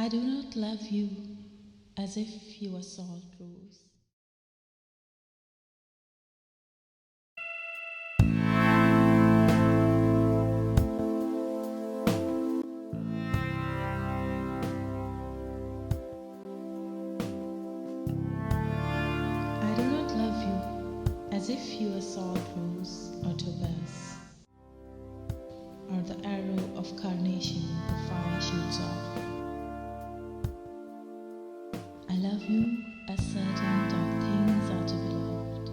I do not love you as if you were salt rose. I do not love you as if you were salt rose or topaz, or the arrow of carnation the fire shoots off. I love you as certain dark things are to be loved,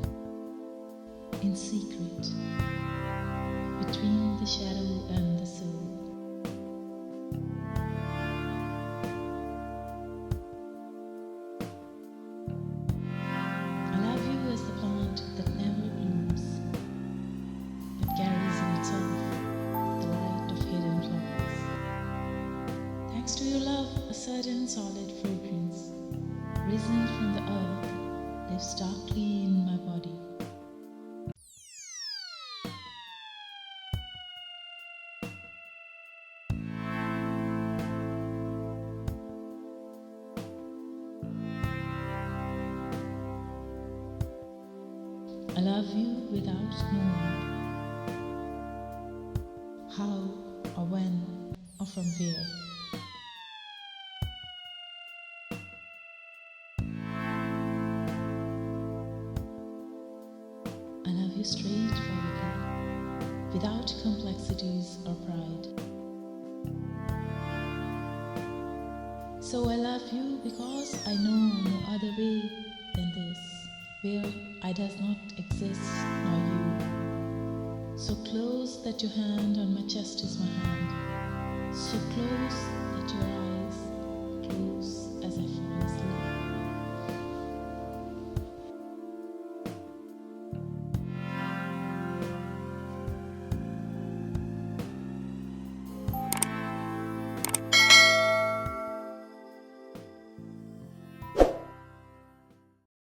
in secret, between the shadow and the soul. I love you as the plant that never blooms, but carries in itself the light of hidden flowers. Thanks to your love, a certain solid fragrance, risen from the earth, lives darkly in my body. I love you without knowing how or when or from where. I love you straightforwardly, without complexities or pride. So I love you because I know no other way than this, where I does not exist nor you. So close that your hand on my chest is my hand, so close